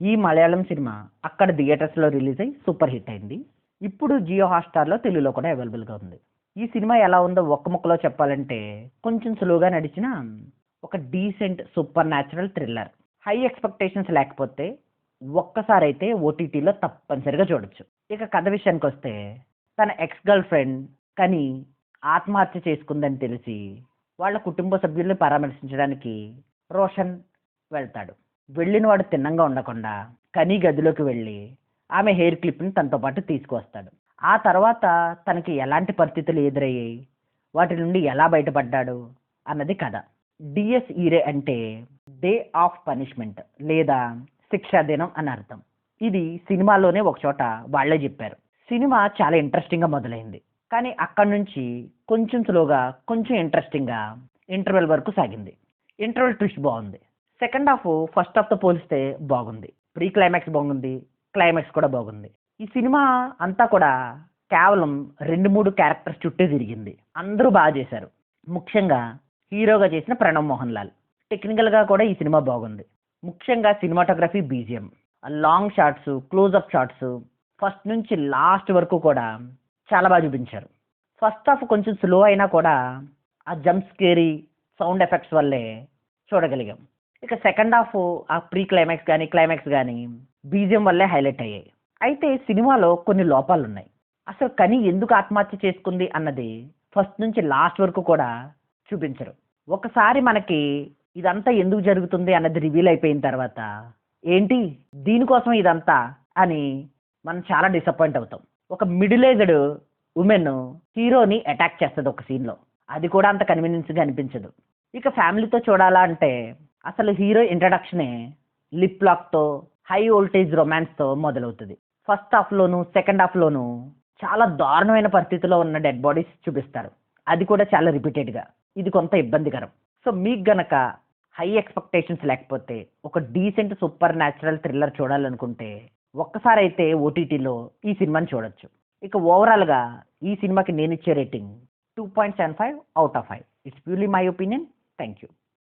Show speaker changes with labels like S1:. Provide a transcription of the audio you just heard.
S1: ఈ మలయాళం సినిమా అక్కడ థియేటర్స్లో రిలీజ్ అయ్యి సూపర్ హిట్ అయింది. ఇప్పుడు జియో హాట్‌స్టార్‌లో తెలుగులో కూడా అవైలబుల్‌గా ఉంది. ఈ సినిమా ఎలా ఉందో ఒక్క ముక్కలో చెప్పాలంటే కొంచెం స్లోగా నడిచిన ఒక decent super natural thriller. High expectations లేకపోతే ఒక్కసారైతే ఓటీటీలో తప్పనిసరిగా చూడొచ్చు. ఇక కథ విషయానికొస్తే తన ఎక్స్ గర్ల్ ఫ్రెండ్ కని ఆత్మహత్య చేసుకుందని తెలిసి వాళ్ళ కుటుంబ సభ్యుల్ని పరామర్శించడానికి రోషన్ వెళ్తాడు. వెళ్ళిన వాడు తిన్నంగా ఉండకుండా కని గదిలోకి వెళ్ళి ఆమె హెయిర్ క్లిప్‌ని తనతో పాటు తీసుకువస్తాడు. ఆ తర్వాత తనకి ఎలాంటి పరిస్థితులు ఎదురయ్యాయి, వాటి నుండి ఎలా బయటపడ్డాడు అన్నది కథ. డిఎస్ ఈరే అంటే డే ఆఫ్ పనిష్మెంట్ లేదా శిక్షా దినం అని అర్థం. ఇది సినిమాలోనే ఒక చోట వాళ్ళే చెప్పారు. సినిమా చాలా ఇంట్రెస్టింగ్గా మొదలైంది. కానీ అక్కడి నుంచి కొంచెం స్లోగా కొంచెం ఇంట్రెస్టింగ్గా ఇంటర్వెల్ వరకు సాగింది. ఇంటర్వెల్ ట్విస్ట్ బాగుంది. సెకండ్ హాఫ్ ఫస్ట్ హాఫ్తో పోలిస్తే బాగుంది. ప్రీ క్లైమాక్స్ బాగుంది, క్లైమాక్స్ కూడా బాగుంది. ఈ సినిమా అంతా కూడా కేవలం 2-3 క్యారెక్టర్స్ చుట్టే తిరిగింది. అందరూ బాగా చేశారు. ముఖ్యంగా హీరోగా చేసిన ప్రణవ్ మోహన్ లాల్. టెక్నికల్గా కూడా ఈ సినిమా బాగుంది. ముఖ్యంగా cinematography, BGM, long shots, closeup shots first నుంచి లాస్ట్ వరకు కూడా చాలా బాగా చూపించారు. ఫస్ట్ హాఫ్ కొంచెం స్లో అయినా కూడా ఆ జంప్ స్కేరీ సౌండ్ ఎఫెక్ట్స్ వల్లే చూడగలిగాం. ఇక సెకండ్ హాఫ్ ఆ ప్రీ క్లైమాక్స్ కానీ క్లైమాక్స్ కానీ బీజిఎం వల్లే హైలైట్ అయ్యాయి. అయితే సినిమాలో కొన్ని లోపాలు ఉన్నాయి. అసలు కని ఎందుకు ఆత్మహత్య చేసుకుంది అన్నది ఫస్ట్ నుంచి లాస్ట్ వరకు కూడా చూపించరు. ఒకసారి మనకి ఇదంతా ఎందుకు జరుగుతుంది అన్నది రివీల్ అయిపోయిన తర్వాత ఏంటి దీనికోసం ఇదంతా అని మనం చాలా డిసప్పాయింట్ అవుతాం. ఒక మిడిల్ ఏజ్డ్ ఉమెన్ హీరోని అటాక్ చేస్తుంది ఒక సీన్లో. అది కూడా అంత కన్వీనియన్స్గా అనిపించదు. ఇక ఫ్యామిలీతో చూడాలా అంటే అసలు హీరో ఇంట్రడక్షనే లిప్ లాక్తో హై వోల్టేజ్ రొమాన్స్తో మొదలవుతుంది. ఫస్ట్ హాఫ్లోను సెకండ్ హాఫ్లోను చాలా దారుణమైన పరిస్థితిలో ఉన్న డెడ్ బాడీస్ చూపిస్తారు. అది కూడా చాలా రిపీటెడ్గా. ఇది కొంత ఇబ్బందికరం. సో మీకు గనక హై ఎక్స్పెక్టేషన్స్ లేకపోతే ఒక డీసెంట్ సూపర్ న్యాచురల్ థ్రిల్లర్ చూడాలనుకుంటే ఒక్కసారి అయితే ఓటీటీలో ఈ సినిమాని చూడొచ్చు. ఇక ఓవరాల్గా ఈ సినిమాకి నేను ఇచ్చే rating 2.75 out of 5. It's purely my opinion. Thank you.